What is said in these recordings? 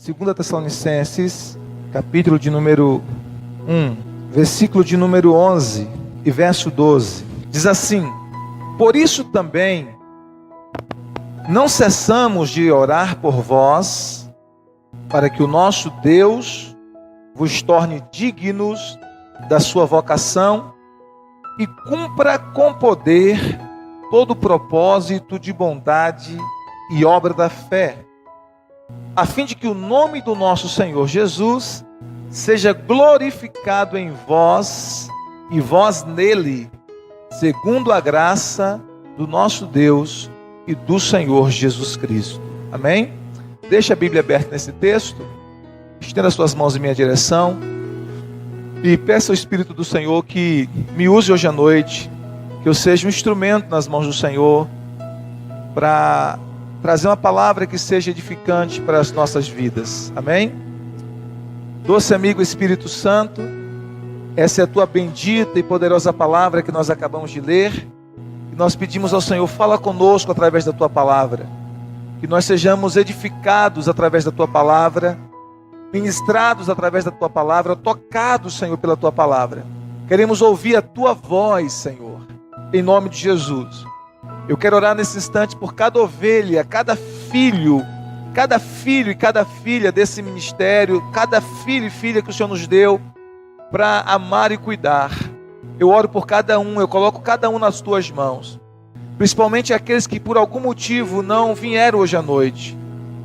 2 Tessalonicenses, capítulo de número 1, versículo de número 11 e verso 12. Diz assim: por isso também não cessamos de orar por vós, para que o nosso Deus vos torne dignos da sua vocação e cumpra com poder todo o propósito de bondade e obra da fé, a fim de que o nome do nosso Senhor Jesus seja glorificado em vós e vós nele, segundo a graça do nosso Deus e do Senhor Jesus Cristo. Amém? Deixa a Bíblia aberta nesse texto, estenda suas mãos em minha direção e peça ao Espírito do Senhor que me use hoje à noite, que eu seja um instrumento nas mãos do Senhor para trazer uma palavra que seja edificante para as nossas vidas. Amém? Doce amigo Espírito Santo, essa é a tua bendita e poderosa palavra que nós acabamos de ler, e nós pedimos ao Senhor: fala conosco através da tua palavra, que nós sejamos edificados através da tua palavra, ministrados através da tua palavra, tocados, Senhor, pela tua palavra. Queremos ouvir a tua voz, Senhor, em nome de Jesus. Eu quero orar nesse instante por cada ovelha, cada filho e cada filha desse ministério, cada filho e filha que o Senhor nos deu para amar e cuidar. Eu oro por cada um, eu coloco cada um nas tuas mãos, principalmente aqueles que por algum motivo não vieram hoje à noite.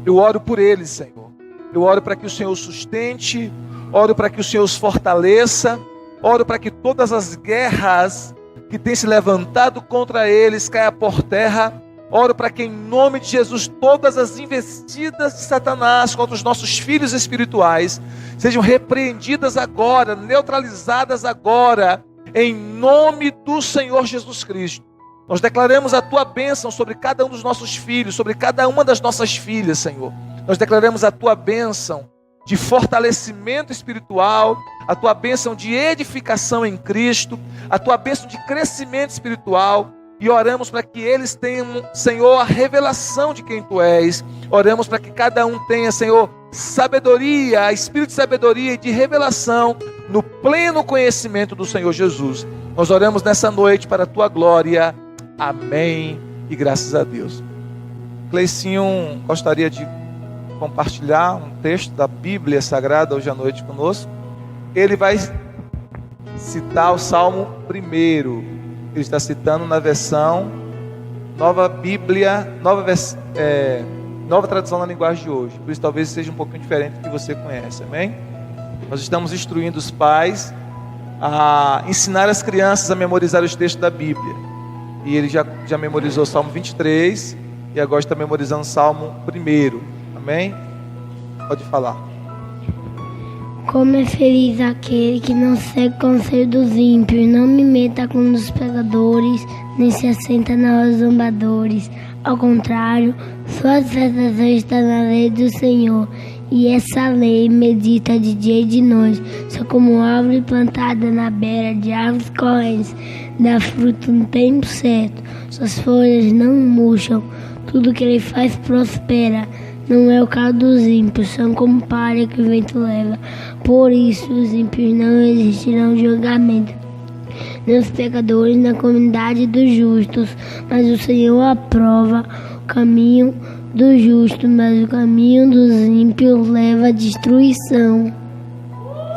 Eu oro por eles, Senhor. Eu oro para que o Senhor os sustente, oro para que o Senhor os fortaleça, oro para que todas as guerras que têm se levantado contra eles caia por terra. Oro para que em nome de Jesus todas as investidas de Satanás contra os nossos filhos espirituais sejam repreendidas agora, neutralizadas agora, em nome do Senhor Jesus Cristo. Nós declaramos a tua bênção sobre cada um dos nossos filhos, sobre cada uma das nossas filhas, Senhor. Nós declaramos a tua bênção de fortalecimento espiritual, a tua bênção de edificação em Cristo, a tua bênção de crescimento espiritual, e oramos para que eles tenham, Senhor, a revelação de quem tu és. Oramos para que cada um tenha, Senhor, sabedoria, espírito de sabedoria e de revelação no pleno conhecimento do Senhor Jesus. Nós oramos nessa noite para a tua glória. Amém e graças a Deus. Cleicinho gostaria de compartilhar um texto da Bíblia Sagrada hoje à noite conosco. Ele vai citar o Salmo 1. Ele está citando na versão Nova Bíblia, Nova Tradução na Linguagem de Hoje. Por isso talvez seja um pouquinho diferente do que você conhece, amém? Nós estamos instruindo os pais a ensinar as crianças a memorizar os textos da Bíblia. E ele já memorizou o Salmo 23 e agora está memorizando o Salmo 1. Amém? Pode falar. Como é feliz aquele que não segue o conselho dos ímpios, não me meta com os pecadores, nem se assenta nos zombadores. Ao contrário, sua satisfação está na lei do Senhor, e essa lei medita de dia e de noite. Só como árvore plantada na beira de árvores correntes, dá fruto no tempo certo, suas folhas não murcham, tudo que ele faz prospera. Não é o caso dos ímpios, são como palha que o vento leva. Por isso os ímpios não existirão em julgamento, nem os pecadores na comunidade dos justos. Mas o Senhor aprova o caminho do justo, mas o caminho dos ímpios leva à destruição.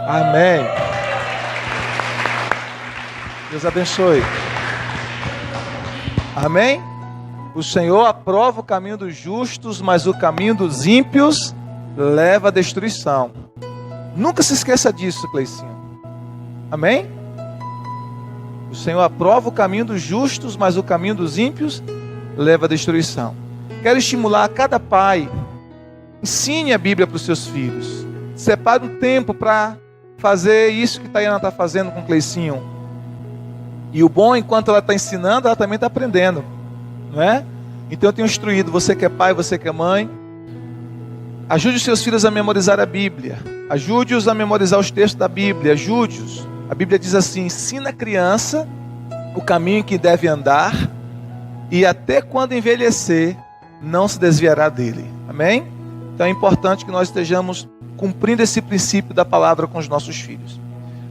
Amém. Deus abençoe. Amém? O Senhor aprova o caminho dos justos, mas o caminho dos ímpios leva à destruição. Nunca se esqueça disso, Cleicinho. Amém? O Senhor aprova o caminho dos justos, mas o caminho dos ímpios leva à destruição. Quero estimular cada pai. Ensine a Bíblia para os seus filhos. Separe um tempo para fazer isso que Tayana está fazendo com o Cleicinho. E o bom, enquanto ela está ensinando, ela também está aprendendo. Não é? Então eu tenho instruído, você que é pai, você que é mãe, ajude os seus filhos a memorizar a Bíblia, ajude-os a memorizar os textos da Bíblia, ajude-os. A Bíblia diz assim: ensina a criança o caminho que deve andar, e até quando envelhecer, não se desviará dele. Amém? Então é importante que nós estejamos cumprindo esse princípio da palavra com os nossos filhos.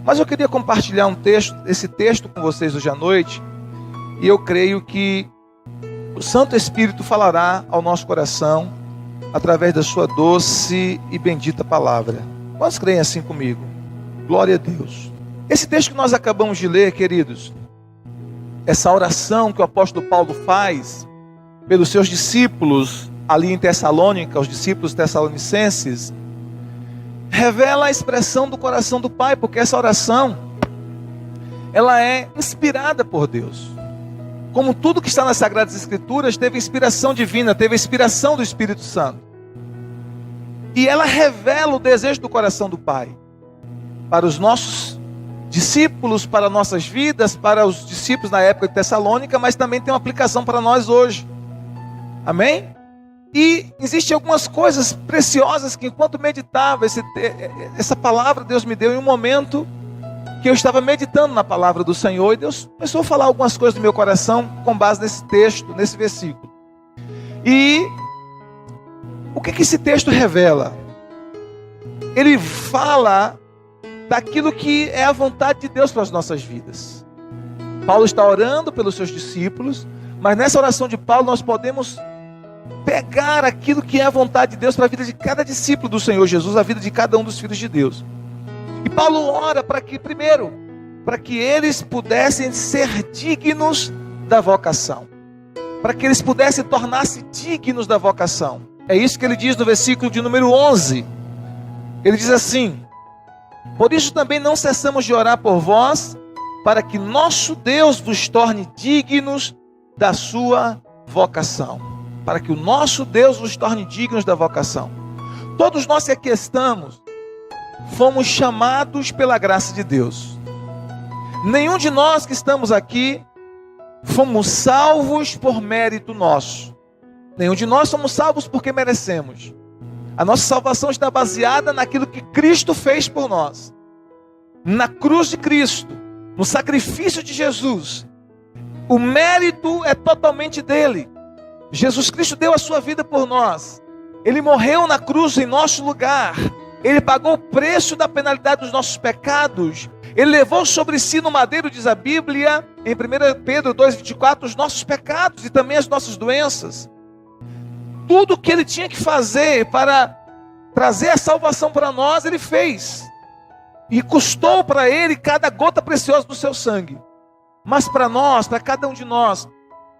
Mas eu queria compartilhar esse texto com vocês hoje à noite, e eu creio que o Santo Espírito falará ao nosso coração através da sua doce e bendita palavra. Quantos creem assim comigo? Glória a Deus. Esse texto que nós acabamos de ler, queridos, essa oração que o apóstolo Paulo faz pelos seus discípulos ali em Tessalônica, os discípulos tessalonicenses, revela a expressão do coração do Pai, porque essa oração, ela é inspirada por Deus. Como tudo que está nas Sagradas Escrituras, teve inspiração divina, teve inspiração do Espírito Santo. E ela revela o desejo do coração do Pai, para os nossos discípulos, para nossas vidas, para os discípulos na época de Tessalônica, mas também tem uma aplicação para nós hoje. Amém? E existem algumas coisas preciosas que, enquanto meditava essa palavra, Deus me deu em um momento que eu estava meditando na palavra do Senhor, e Deus começou a falar algumas coisas do meu coração com base nesse texto, nesse versículo. E o que esse texto revela? Ele fala daquilo que é a vontade de Deus para as nossas vidas. Paulo está orando pelos seus discípulos, mas nessa oração de Paulo nós podemos pegar aquilo que é a vontade de Deus para a vida de cada discípulo do Senhor Jesus, a vida de cada um dos filhos de Deus. E Paulo ora para que, primeiro, para que eles pudessem ser dignos da vocação, para que eles pudessem tornar-se dignos da vocação. É isso que ele diz no versículo de número 11. Ele diz assim: por isso também não cessamos de orar por vós, para que nosso Deus vos torne dignos da sua vocação. Para que o nosso Deus vos torne dignos da vocação. Todos nós que aqui estamos, fomos chamados pela graça de Deus. Nenhum de nós que estamos aqui fomos salvos por mérito nosso. Nenhum de nós somos salvos porque merecemos. A nossa salvação está baseada naquilo que Cristo fez por nós. Na cruz de Cristo, no sacrifício de Jesus. O mérito é totalmente dele. Jesus Cristo deu a sua vida por nós. Ele morreu na cruz em nosso lugar. Ele pagou o preço da penalidade dos nossos pecados. Ele levou sobre si no madeiro, diz a Bíblia, em 1 Pedro 2,24, os nossos pecados e também as nossas doenças. Tudo o que ele tinha que fazer para trazer a salvação para nós, ele fez. E custou para ele cada gota preciosa do seu sangue. Mas para nós, para cada um de nós,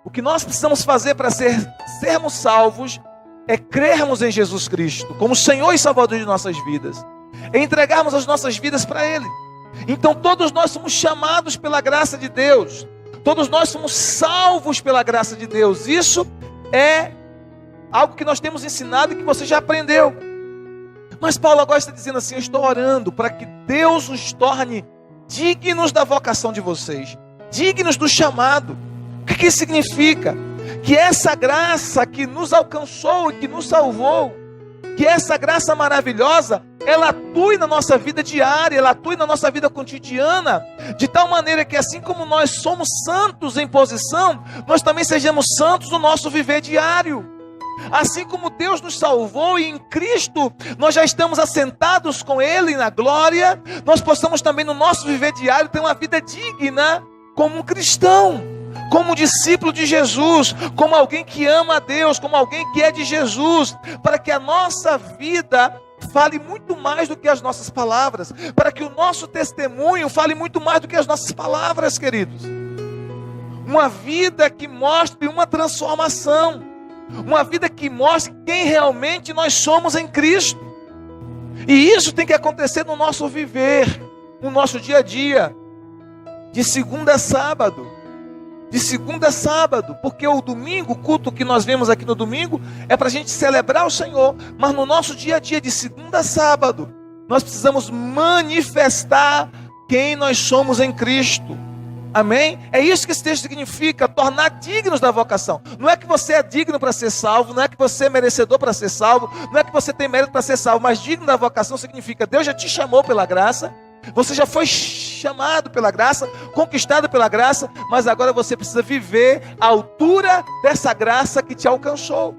o que nós precisamos fazer para sermos salvos é crermos em Jesus Cristo como Senhor e Salvador de nossas vidas, é entregarmos as nossas vidas para Ele. Então todos nós somos chamados pela graça de Deus, todos nós somos salvos pela graça de Deus. Isso é algo que nós temos ensinado e que você já aprendeu. Mas Paulo agora está dizendo assim: eu estou orando para que Deus os torne dignos da vocação de vocês, dignos do chamado. O que isso significa? Que essa graça que nos alcançou e que nos salvou, que essa graça maravilhosa, ela atue na nossa vida diária, ela atue na nossa vida cotidiana, de tal maneira que assim como nós somos santos em posição, nós também sejamos santos no nosso viver diário. Assim como Deus nos salvou e em Cristo nós já estamos assentados com Ele na glória, nós possamos também no nosso viver diário ter uma vida digna como um cristão, como discípulo de Jesus, como alguém que ama a Deus, como alguém que é de Jesus, para que a nossa vida fale muito mais do que as nossas palavras, para que o nosso testemunho fale muito mais do que as nossas palavras, queridos. Uma vida que mostre uma transformação, uma vida que mostre quem realmente nós somos em Cristo. E isso tem que acontecer no nosso viver, no nosso dia a dia, de segunda a sábado. De segunda a sábado, porque o domingo, o culto que nós vemos aqui no domingo, é para a gente celebrar o Senhor, mas no nosso dia a dia, de segunda a sábado, nós precisamos manifestar quem nós somos em Cristo. Amém? É isso que esse texto significa, tornar dignos da vocação. Não é que você é digno para ser salvo, não é que você é merecedor para ser salvo, não é que você tem mérito para ser salvo, mas digno da vocação significa Deus já te chamou pela graça, você já foi chamado pela graça, conquistado pela graça, mas agora você precisa viver à altura dessa graça que te alcançou.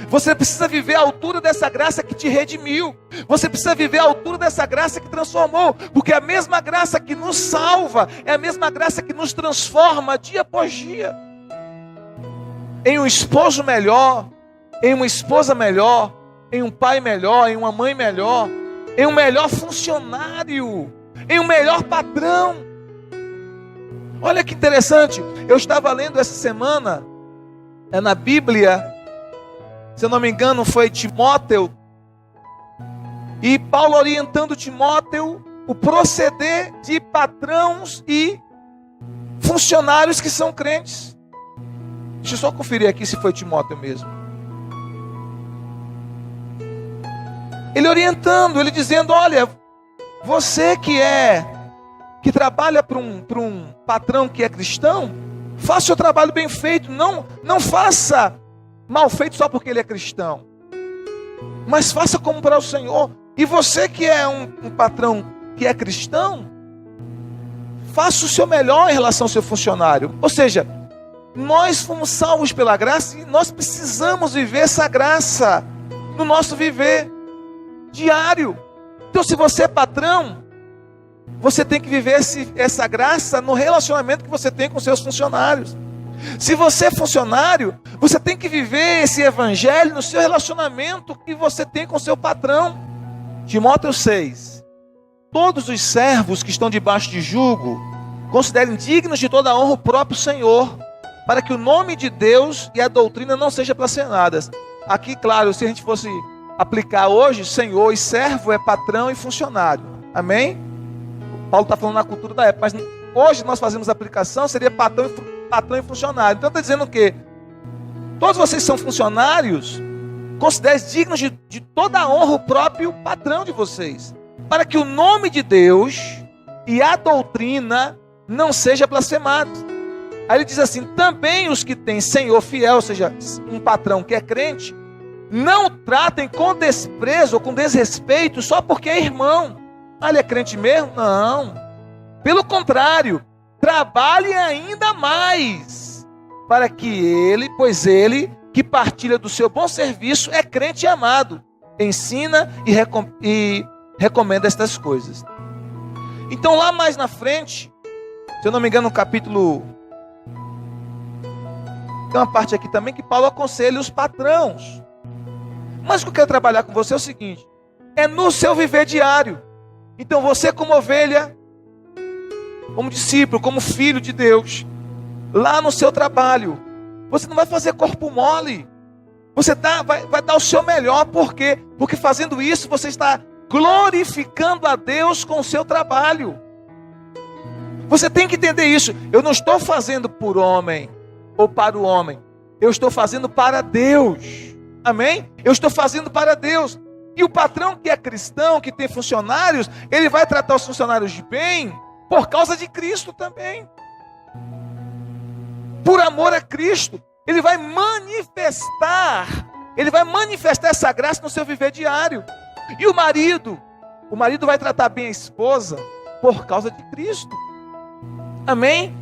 Você precisa viver a altura dessa graça que te redimiu. Você precisa viver a altura dessa graça que transformou. Porque a mesma graça que nos salva é a mesma graça que nos transforma dia após dia. Em um esposo melhor, em uma esposa melhor, em um pai melhor, em uma mãe melhor, em um melhor funcionário, em um melhor patrão. Olha que interessante, eu estava lendo essa semana, na Bíblia, se eu não me engano foi Timóteo, e Paulo orientando Timóteo o proceder de patrões e funcionários que são crentes. Deixa eu só conferir aqui se foi Timóteo mesmo. Ele orientando, ele dizendo, olha, você que trabalha para um patrão que é cristão, faça o seu trabalho bem feito, não faça mal feito só porque ele é cristão, mas faça como para o Senhor. E você que é um patrão que é cristão, faça o seu melhor em relação ao seu funcionário. Ou seja, nós fomos salvos pela graça e nós precisamos viver essa graça no nosso viver diário. Então, se você é patrão, você tem que viver essa graça no relacionamento que você tem com seus funcionários. Se você é funcionário, você tem que viver esse evangelho no seu relacionamento que você tem com seu patrão. Timóteo 6. Todos os servos que estão debaixo de jugo, considerem dignos de toda a honra o próprio Senhor, para que o nome de Deus e a doutrina não sejam blasfemadas. Aqui, claro, se a gente fosse aplicar hoje, Senhor e servo é patrão e funcionário. Amém? Paulo está falando na cultura da época, mas hoje nós fazemos a aplicação, seria patrão e funcionário. Então está dizendo o quê? Todos vocês são funcionários, considerem dignos de toda a honra o próprio patrão de vocês, para que o nome de Deus e a doutrina não seja blasfemados. Aí ele diz assim, também os que têm senhor fiel, ou seja, um patrão que é crente, não tratem com desprezo ou com desrespeito só porque é irmão. Ah, ele é crente mesmo? Não. Pelo contrário, trabalhe ainda mais para que ele, pois ele que partilha do seu bom serviço é crente e amado, ensina e recomenda estas coisas. Então lá mais na frente, se eu não me engano no capítulo, tem uma parte aqui também que Paulo aconselha os patrões. Mas o que eu quero trabalhar com você é o seguinte, é no seu viver diário. Então você como ovelha, como discípulo, como filho de Deus, lá no seu trabalho, você não vai fazer corpo mole. Você vai dar o seu melhor. Por quê? Porque fazendo isso você está glorificando a Deus com o seu trabalho. Você tem que entender isso. Eu não estou fazendo por homem ou para o homem. Eu estou fazendo para Deus. Amém? Eu estou fazendo para Deus. E o patrão que é cristão, que tem funcionários, ele vai tratar os funcionários de bem por causa de Cristo também. Por amor a Cristo. Ele vai manifestar essa graça no seu viver diário. E o marido vai tratar bem a esposa por causa de Cristo. Amém?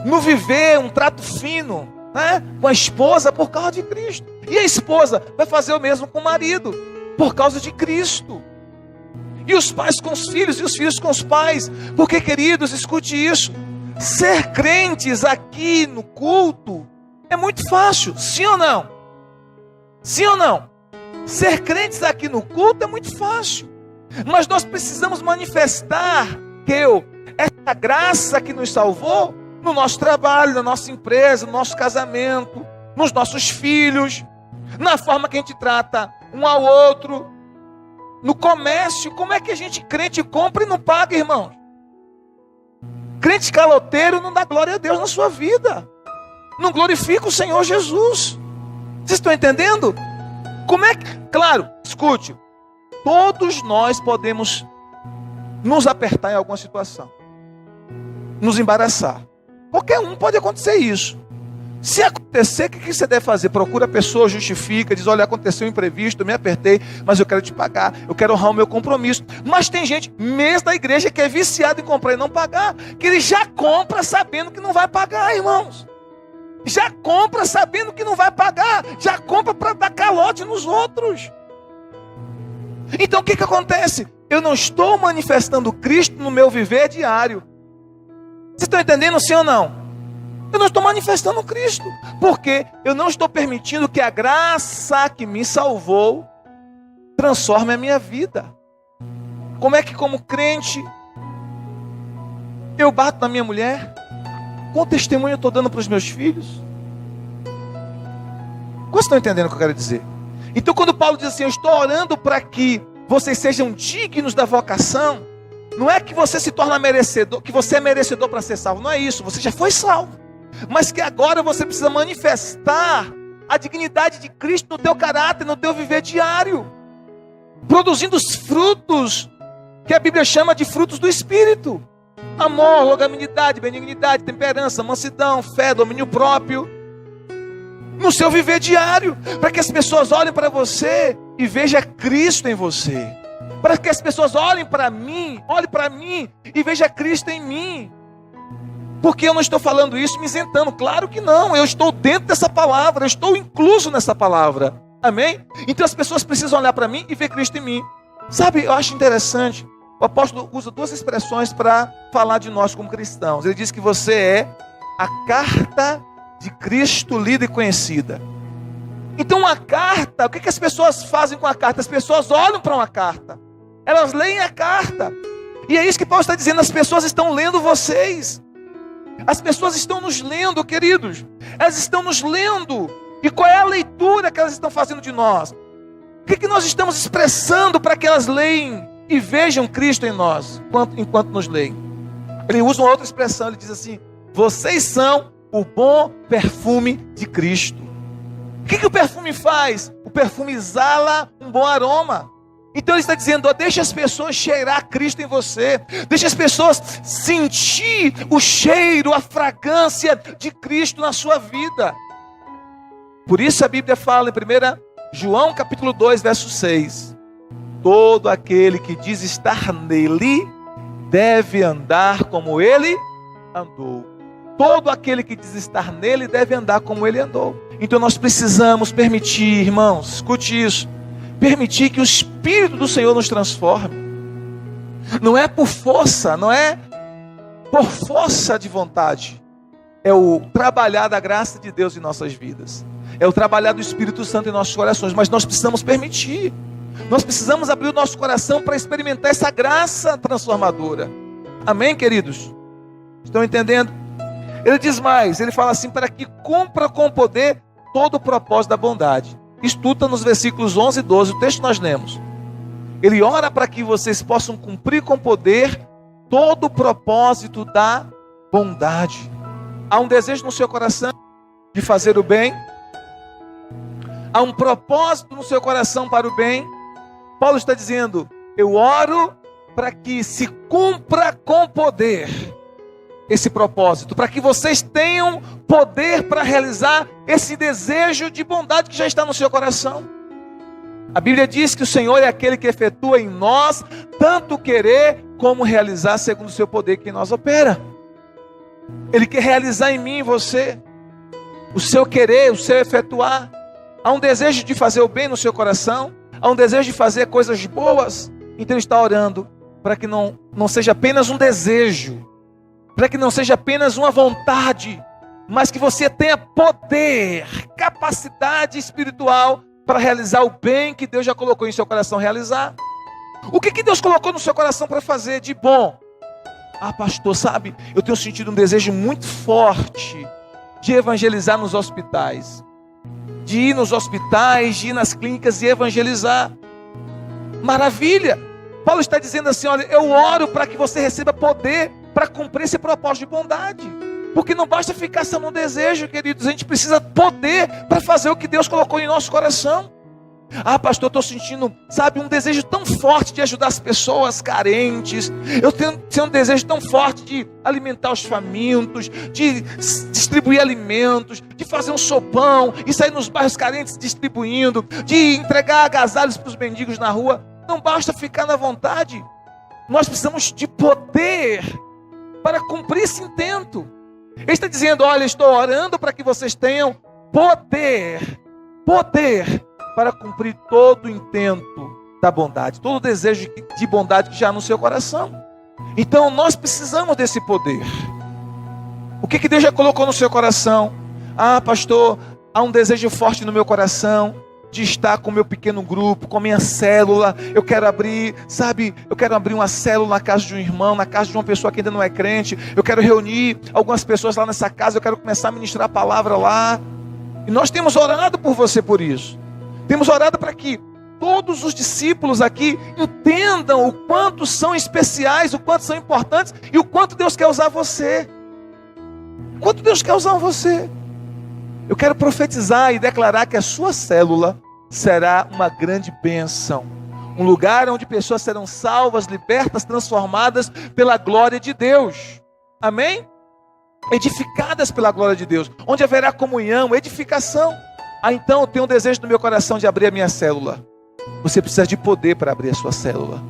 No viver um trato fino, né, com a esposa por causa de Cristo. E a esposa vai fazer o mesmo com o marido por causa de Cristo. E os pais com os filhos e os filhos com os pais. Porque, queridos, escute isso. Ser crentes aqui no culto é muito fácil, sim ou não? Sim ou não? Ser crentes aqui no culto é muito fácil. Mas nós precisamos manifestar essa graça que nos salvou no nosso trabalho, na nossa empresa, no nosso casamento, nos nossos filhos, na forma que a gente trata um ao outro, no comércio. Como é que a gente, crente, compra e não paga, irmãos? Crente caloteiro não dá glória a Deus na sua vida, não glorifica o Senhor Jesus. Vocês estão entendendo? Como é que... Claro, escute, todos nós podemos nos apertar em alguma situação, nos embaraçar. Qualquer um pode acontecer isso. Se acontecer, o que você deve fazer? Procura a pessoa, justifica, diz, olha, aconteceu um imprevisto, me apertei, mas eu quero te pagar, eu quero honrar o meu compromisso. Mas tem gente, mesmo da igreja, que é viciado em comprar e não pagar, que ele já compra sabendo que não vai pagar, irmãos. Já compra sabendo que não vai pagar. Já compra para dar calote nos outros. Então o que acontece? Eu não estou manifestando Cristo no meu viver diário. Vocês estão entendendo, sim ou não? Eu não estou manifestando Cristo. Porque eu não estou permitindo que a graça que me salvou transforme a minha vida. Como é que, como crente, eu bato na minha mulher? Qual testemunho eu estou dando para os meus filhos? Vocês estão entendendo o que eu quero dizer? Então quando Paulo diz assim, eu estou orando para que vocês sejam dignos da vocação, não é que você se torna merecedor, que você é merecedor para ser salvo, não é isso, você já foi salvo, mas que agora você precisa manifestar a dignidade de Cristo no teu caráter, no teu viver diário, produzindo os frutos que a Bíblia chama de frutos do Espírito: amor, longanimidade, benignidade, temperança, mansidão, fé, domínio próprio, no seu viver diário, para que as pessoas olhem para você e vejam Cristo em você, para que as pessoas olhem para mim e vejam Cristo em mim. Porque eu não estou falando isso me isentando, claro que não, eu estou dentro dessa palavra, eu estou incluso nessa palavra, amém? Então as pessoas precisam olhar para mim e ver Cristo em mim. Sabe, eu acho interessante, o apóstolo usa duas expressões para falar de nós como cristãos. Ele diz que você é a carta de Cristo lida e conhecida. Então uma carta, o que as pessoas fazem com a carta? As pessoas olham para uma carta, elas leem a carta, e é isso que Paulo está dizendo, as pessoas estão lendo vocês, as pessoas estão nos lendo, queridos, elas estão nos lendo. E qual é a leitura que elas estão fazendo de nós? O que nós estamos expressando para que elas leem e vejam Cristo em nós, enquanto nos leem? Ele usa uma outra expressão, ele diz assim: vocês são o bom perfume de Cristo. O que o perfume faz? O perfume exala um bom aroma. Então ele está dizendo, deixa as pessoas cheirar Cristo em você, deixa as pessoas sentir o cheiro, a fragrância de Cristo na sua vida. Por isso a Bíblia fala em 1 João capítulo 2, verso 6, todo aquele que diz estar nele, deve andar como ele andou. Todo aquele que diz estar nele, deve andar como ele andou. Então nós precisamos permitir, irmãos, escute isso, permitir que o Espírito do Senhor nos transforme. Não é por força, não é por força de vontade, é o trabalhar da graça de Deus em nossas vidas, é o trabalhar do Espírito Santo em nossos corações. Mas nós precisamos permitir, nós precisamos abrir o nosso coração para experimentar essa graça transformadora. Amém, queridos? Estão entendendo? Ele diz mais, ele fala assim, para que cumpra com poder todo o propósito da bondade. Estuda nos versículos 11 e 12, o texto que nós lemos. Ele ora para que vocês possam cumprir com poder todo o propósito da bondade. Há um desejo no seu coração de fazer o bem? Há um propósito no seu coração para o bem? Paulo está dizendo, eu oro para que se cumpra com poder esse propósito, para que vocês tenham poder para realizar esse desejo de bondade que já está no seu coração. A Bíblia diz que o Senhor é aquele que efetua em nós tanto querer como realizar segundo o seu poder que em nós opera. Ele quer realizar em mim e você o seu querer, o seu efetuar. Há um desejo de fazer o bem no seu coração, há um desejo de fazer coisas boas. Então ele está orando para que não seja apenas um desejo, para que não seja apenas uma vontade, mas que você tenha poder, capacidade espiritual para realizar o bem que Deus já colocou em seu coração realizar. O que Deus colocou no seu coração para fazer de bom? Ah, pastor, sabe, eu tenho sentido um desejo muito forte de evangelizar nos hospitais, de ir nos hospitais, de ir nas clínicas e evangelizar. Maravilha! Paulo está dizendo assim, olha, eu oro para que você receba poder para cumprir esse propósito de bondade. Porque não basta ficar só no desejo, queridos, a gente precisa poder para fazer o que Deus colocou em nosso coração. Ah, pastor, eu estou sentindo, sabe, um desejo tão forte de ajudar as pessoas carentes. Eu tenho um desejo tão forte de alimentar os famintos, de distribuir alimentos, de fazer um sopão e sair nos bairros carentes distribuindo, de entregar agasalhos para os mendigos na rua. Não basta ficar na vontade, nós precisamos de poder para cumprir esse intento. Ele está dizendo: olha, estou orando para que vocês tenham poder para cumprir todo o intento da bondade, todo o desejo de bondade que já há no seu coração. Então nós precisamos desse poder. O que Deus já colocou no seu coração? Ah, pastor, há um desejo forte no meu coração de estar com o meu pequeno grupo, com a minha célula. Eu quero abrir, eu quero abrir uma célula na casa de um irmão, na casa de uma pessoa que ainda não é crente. Eu quero reunir algumas pessoas lá nessa casa, eu quero começar a ministrar a palavra lá. E nós temos orado por você por isso. Temos orado para que todos os discípulos aqui entendam o quanto são especiais, o quanto são importantes e o quanto Deus quer usar você. O quanto Deus quer usar você. Eu quero profetizar e declarar que a sua célula será uma grande bênção. Um lugar onde pessoas serão salvas, libertas, transformadas pela glória de Deus. Amém? Edificadas pela glória de Deus. Onde haverá comunhão, edificação. Ah, então eu tenho um desejo no meu coração de abrir a minha célula. Você precisa de poder para abrir a sua célula.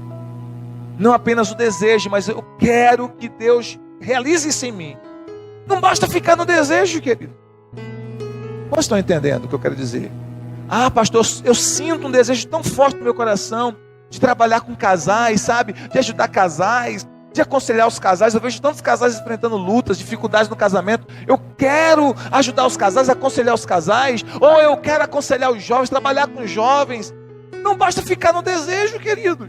Não apenas o desejo, mas eu quero que Deus realize isso em mim. Não basta ficar no desejo, querido. Vocês estão entendendo o que eu quero dizer? Ah, pastor, eu sinto um desejo tão forte no meu coração de trabalhar com casais, de ajudar casais, de aconselhar os casais. Eu vejo tantos casais enfrentando lutas, dificuldades no casamento. Eu quero ajudar os casais, aconselhar os casais, ou eu quero aconselhar os jovens, trabalhar com os jovens. Não basta ficar no desejo, querido.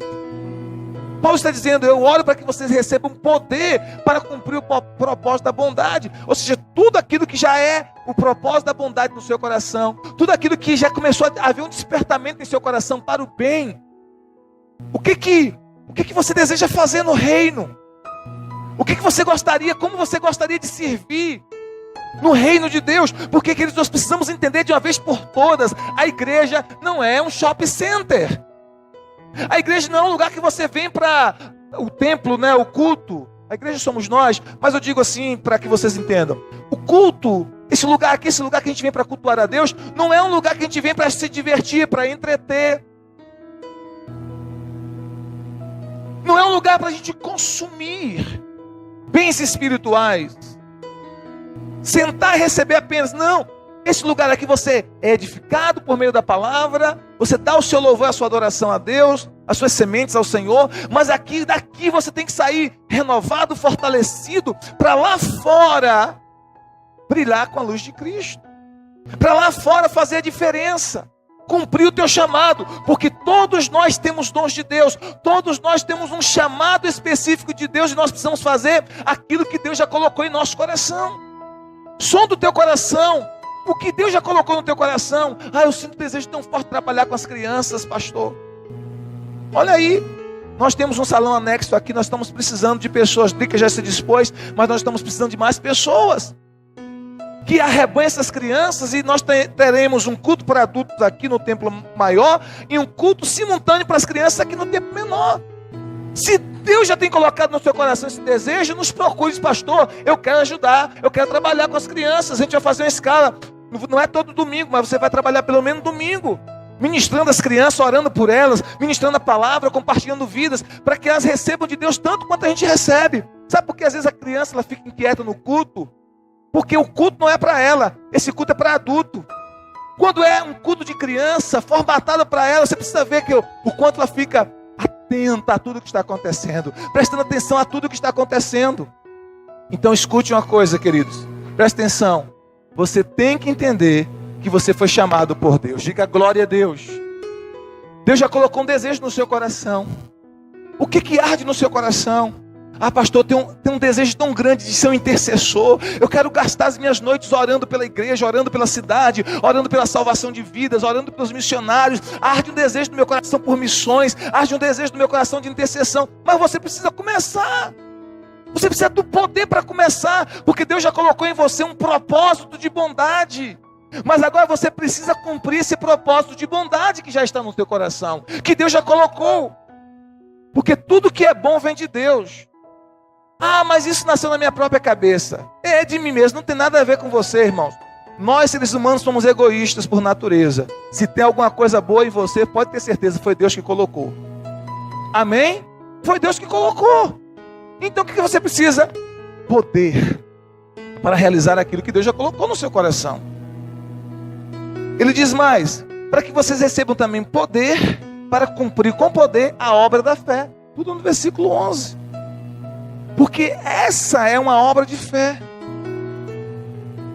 Paulo está dizendo: eu oro para que vocês recebam poder para cumprir o propósito da bondade. Ou seja, tudo aquilo que já é o propósito da bondade no seu coração, tudo aquilo que já começou a haver um despertamento em seu coração para o bem. O que você deseja fazer no reino? O que você gostaria, como você gostaria de servir no reino de Deus? Porque, queridos, nós precisamos entender de uma vez por todas: a igreja não é um shopping center. A igreja não é um lugar que você vem para o templo, o culto. A igreja somos nós, mas eu digo assim para que vocês entendam. O culto, esse lugar que a gente vem para cultuar a Deus, não é um lugar que a gente vem para se divertir, para entreter. Não é um lugar para a gente consumir bens espirituais. Sentar e receber apenas, não. Esse lugar aqui você é edificado por meio da palavra, você dá o seu louvor, a sua adoração a Deus, as suas sementes ao Senhor, mas daqui você tem que sair renovado, fortalecido, para lá fora brilhar com a luz de Cristo, para lá fora fazer a diferença, cumprir o teu chamado, porque todos nós temos dons de Deus, todos nós temos um chamado específico de Deus, e nós precisamos fazer aquilo que Deus já colocou em nosso coração. Som do teu coração. O que Deus já colocou no teu coração? Ah, eu sinto desejo tão forte de trabalhar com as crianças, pastor. Olha aí, nós temos um salão anexo aqui, nós estamos precisando de pessoas. Drica já se dispôs, mas nós estamos precisando de mais pessoas que arrebanhem essas crianças, e nós teremos um culto para adultos aqui no templo maior e um culto simultâneo para as crianças aqui no templo menor. Se Deus já tem colocado no seu coração esse desejo, nos procure, pastor. Eu quero ajudar, eu quero trabalhar com as crianças. A gente vai fazer uma escala. Não é todo domingo, mas você vai trabalhar pelo menos domingo, ministrando as crianças, orando por elas, ministrando a palavra, compartilhando vidas, para que elas recebam de Deus tanto quanto a gente recebe. Sabe por que às vezes a criança ela fica inquieta no culto? Porque o culto não é para ela, esse culto é para adulto. Quando é um culto de criança, formatado para ela, você precisa ver que o quanto ela fica atenta a tudo que está acontecendo, prestando atenção a tudo que está acontecendo. Então escute uma coisa, queridos, presta atenção. Você tem que entender que você foi chamado por Deus. Diga glória a Deus. Deus já colocou um desejo no seu coração. O que arde no seu coração? Ah, pastor, tem um desejo tão grande de ser um intercessor. Eu quero gastar as minhas noites orando pela igreja, orando pela cidade, orando pela salvação de vidas, orando pelos missionários. Arde um desejo no meu coração por missões, arde um desejo no meu coração de intercessão. Mas você precisa começar. Você precisa do poder para começar, porque Deus já colocou em você um propósito de bondade. Mas agora você precisa cumprir esse propósito de bondade que já está no teu coração, que Deus já colocou. Porque tudo que é bom vem de Deus. Ah, mas isso nasceu na minha própria cabeça. É de mim mesmo, não tem nada a ver com você, irmãos. Nós, seres humanos, somos egoístas por natureza. Se tem alguma coisa boa em você, pode ter certeza, foi Deus que colocou. Amém? Foi Deus que colocou. Então o que você precisa? Poder. para realizar aquilo que Deus já colocou no seu coração. Ele diz mais: para que vocês recebam também poder para cumprir com poder a obra da fé. Tudo no versículo 11. Porque essa é uma obra de fé.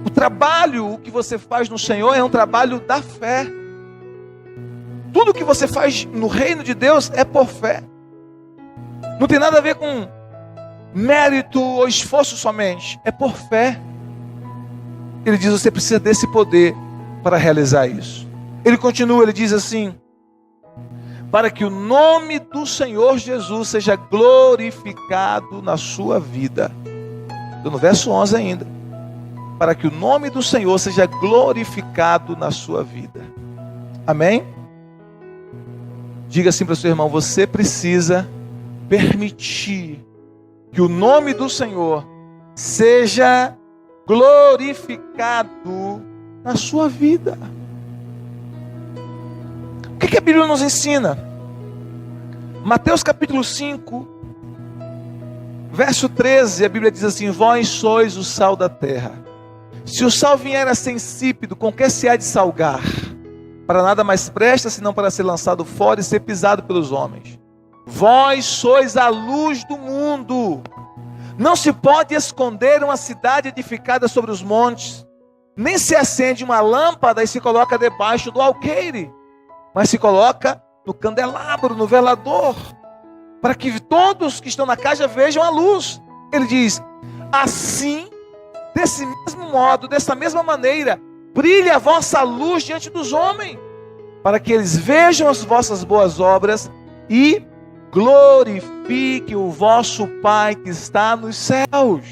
O trabalho que você faz no Senhor é um trabalho da fé. Tudo que você faz no reino de Deus é por fé. Não tem nada a ver com mérito ou esforço somente. É por fé. Ele diz: você precisa desse poder para realizar isso. Ele continua, ele diz assim: para que o nome do Senhor Jesus seja glorificado na sua vida. Estou no verso 11 ainda. Para que o nome do Senhor seja glorificado na sua vida. Amém? Diga assim para o seu irmão: você precisa permitir que o nome do Senhor seja glorificado na sua vida. O que a Bíblia nos ensina? Mateus capítulo 5, verso 13, a Bíblia diz assim: vós sois o sal da terra. Se o sal vier a ser insípido, com que se há de salgar? Para nada mais presta, senão para ser lançado fora e ser pisado pelos homens. Vós sois a luz do mundo. Não se pode esconder uma cidade edificada sobre os montes, nem se acende uma lâmpada e se coloca debaixo do alqueire, mas se coloca no candelabro, no velador, para que todos que estão na casa vejam a luz. Ele diz: assim, desse mesmo modo, dessa mesma maneira, brilhe a vossa luz diante dos homens, para que eles vejam as vossas boas obras e glorifique o vosso Pai que está nos céus.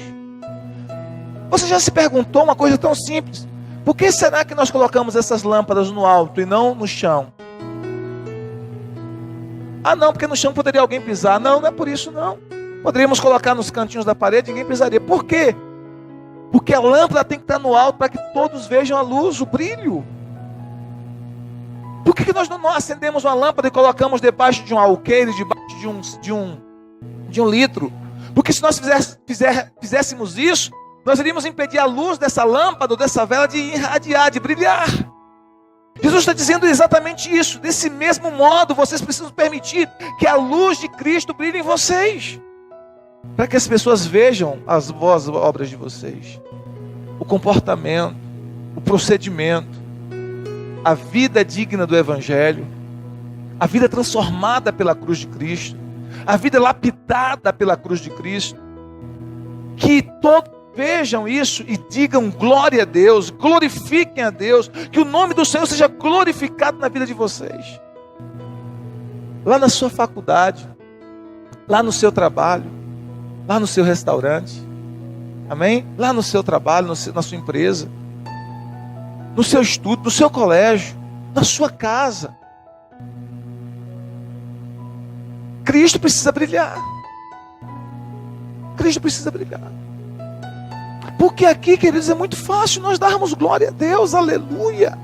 Você já se perguntou uma coisa tão simples: por que será que nós colocamos essas lâmpadas no alto e não no chão? Ah não, porque no chão poderia alguém pisar. Não, não é por isso não. Poderíamos colocar nos cantinhos da parede, ninguém pisaria. Por quê? Porque a lâmpada tem que estar no alto para que todos vejam a luz, o brilho. Por que nós não acendemos uma lâmpada e colocamos debaixo de um alqueire, debaixo de um litro? Porque se nós fizéssemos isso, nós iríamos impedir a luz dessa lâmpada ou dessa vela de irradiar, de brilhar. Jesus está dizendo exatamente isso. Desse mesmo modo, vocês precisam permitir que a luz de Cristo brilhe em vocês, para que as pessoas vejam as boas obras de vocês, o comportamento, o procedimento, a vida digna do Evangelho, a vida transformada pela cruz de Cristo, a vida lapidada pela cruz de Cristo. Que todos vejam isso e digam glória a Deus, glorifiquem a Deus, que o nome do Senhor seja glorificado na vida de vocês. Lá na sua faculdade, lá no seu trabalho, lá no seu restaurante, amém? Lá no seu trabalho, na sua empresa, no seu estudo, no seu colégio, na sua casa. Cristo precisa brilhar. Cristo precisa brilhar. Porque aqui, queridos, é muito fácil nós darmos glória a Deus, aleluia.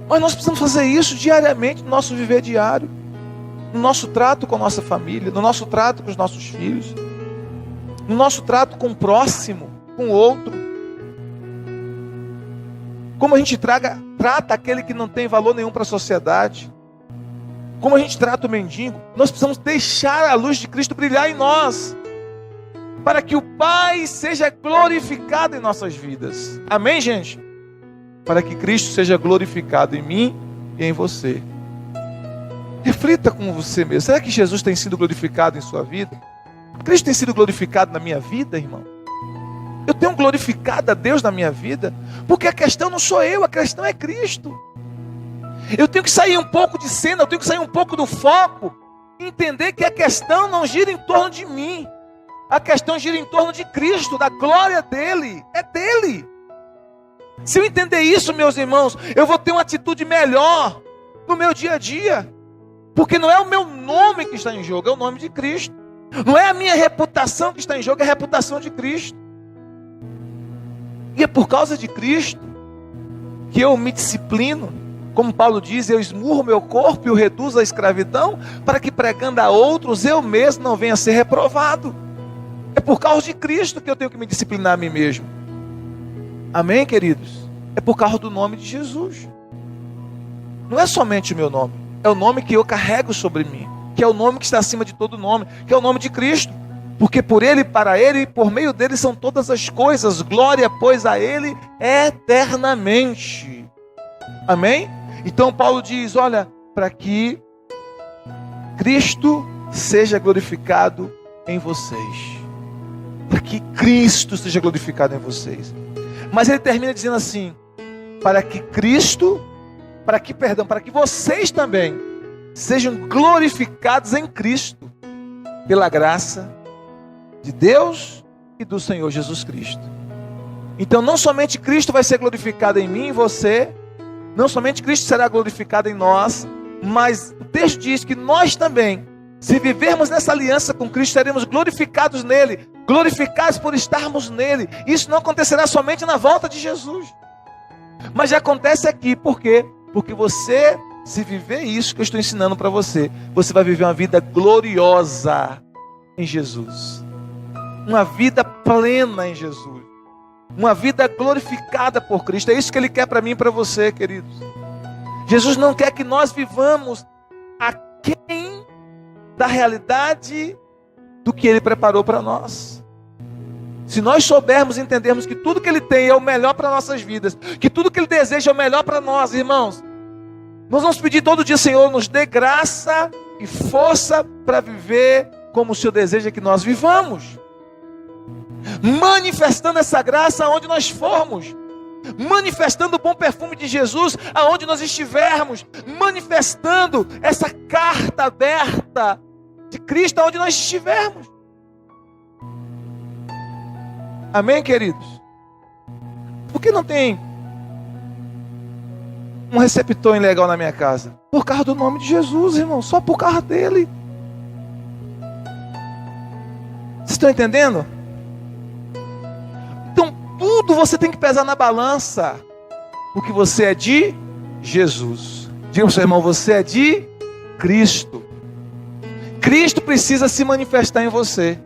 Mas nós precisamos fazer isso diariamente no nosso viver diário, no nosso trato com a nossa família, no nosso trato com os nossos filhos, no nosso trato com o próximo, com o outro. Como a gente trata aquele que não tem valor nenhum para a sociedade, como a gente trata o mendigo. Nós precisamos deixar a luz de Cristo brilhar em nós, para que o Pai seja glorificado em nossas vidas. Amém, gente? Para que Cristo seja glorificado em mim e em você. Reflita com você mesmo. Será que Jesus tem sido glorificado em sua vida? Cristo tem sido glorificado na minha vida, irmão? Eu tenho glorificado a Deus na minha vida? Porque a questão não sou eu, a questão é Cristo. Eu tenho que sair um pouco de cena, eu tenho que sair um pouco do foco, e entender que a questão não gira em torno de mim. A questão gira em torno de Cristo, da glória dele, é dele. Se eu entender isso, meus irmãos, eu vou ter uma atitude melhor no meu dia a dia. Porque não é o meu nome que está em jogo, é o nome de Cristo. Não é a minha reputação que está em jogo, é a reputação de Cristo. E é por causa de Cristo que eu me disciplino. Como Paulo diz, eu esmurro meu corpo e o reduzo à escravidão, para que pregando a outros, eu mesmo não venha a ser reprovado. É por causa de Cristo que eu tenho que me disciplinar a mim mesmo. Amém, queridos? É por causa do nome de Jesus. Não é somente o meu nome, é o nome que eu carrego sobre mim, que é o nome que está acima de todo nome, que é o nome de Cristo. Porque por Ele, para Ele e por meio dele são todas as coisas. Glória, pois, a Ele eternamente. Amém? Então Paulo diz, olha, para que Cristo seja glorificado em vocês. Para que Cristo seja glorificado em vocês. Mas ele termina dizendo assim, para que vocês também sejam glorificados em Cristo, pela graça de Deus e do Senhor Jesus Cristo. Então não somente Cristo vai ser glorificado em mim e você, não somente Cristo será glorificado em nós, mas o texto diz que nós também, se vivermos nessa aliança com Cristo, seremos glorificados nele, glorificados por estarmos nele. Isso não acontecerá somente na volta de Jesus, mas já acontece aqui. Por quê? Porque você, se viver isso que eu estou ensinando para você, você vai viver uma vida gloriosa em Jesus, uma vida plena em Jesus, uma vida glorificada por Cristo. É isso que Ele quer para mim e para você, queridos. Jesus não quer que nós vivamos aquém da realidade do que Ele preparou para nós. Se nós soubermos e entendermos que tudo que Ele tem é o melhor para nossas vidas, que tudo que Ele deseja é o melhor para nós, irmãos, nós vamos pedir todo dia, Senhor, nos dê graça e força para viver como o Senhor deseja que nós vivamos, manifestando essa graça aonde nós formos, manifestando o bom perfume de Jesus aonde nós estivermos, manifestando essa carta aberta de Cristo aonde nós estivermos. Amém, queridos? Por que não tem um receptor ilegal na minha casa? Por causa do nome de Jesus, irmão, só por causa dele. Vocês estão entendendo? Então tudo você tem que pesar na balança, porque você é de Jesus. Diga para o seu irmão, você é de Cristo. Cristo precisa se manifestar em você.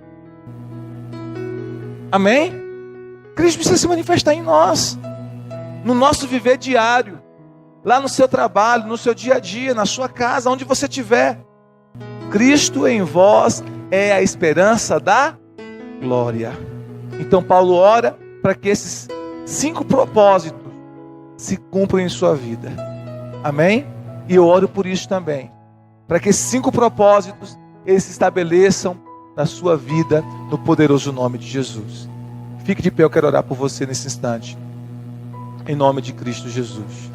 Amém? Cristo precisa se manifestar em nós, no nosso viver diário, lá no seu trabalho, no seu dia a dia, na sua casa, onde você estiver. Cristo em vós é a esperança da glória. Então Paulo ora para que esses 5 propósitos se cumpram em sua vida. Amém? E eu oro por isso também, para que esses 5 propósitos eles se estabeleçam na sua vida, no poderoso nome de Jesus. Fique de pé, eu quero orar por você nesse instante, em nome de Cristo Jesus.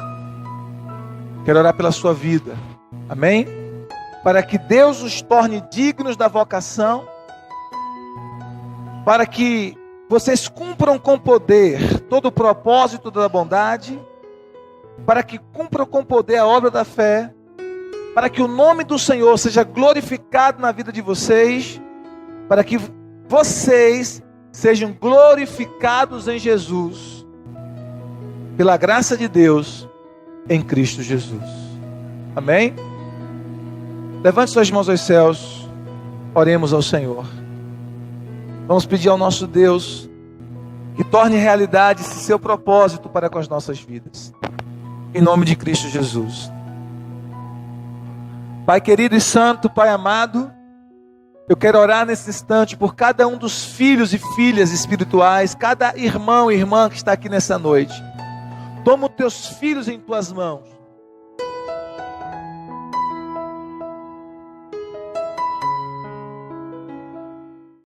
Quero orar pela sua vida, amém? Para que Deus os torne dignos da vocação, para que vocês cumpram com poder todo o propósito da bondade, para que cumpram com poder a obra da fé, para que o nome do Senhor seja glorificado na vida de vocês, para que vocês sejam glorificados em Jesus, pela graça de Deus, em Cristo Jesus. Amém? Levante suas mãos aos céus, oremos ao Senhor. Vamos pedir ao nosso Deus que torne realidade esse seu propósito para com as nossas vidas, em nome de Cristo Jesus. Pai querido e santo, Pai amado, eu quero orar nesse instante por cada um dos filhos e filhas espirituais, cada irmão e irmã que está aqui nessa noite. Toma os teus filhos em tuas mãos.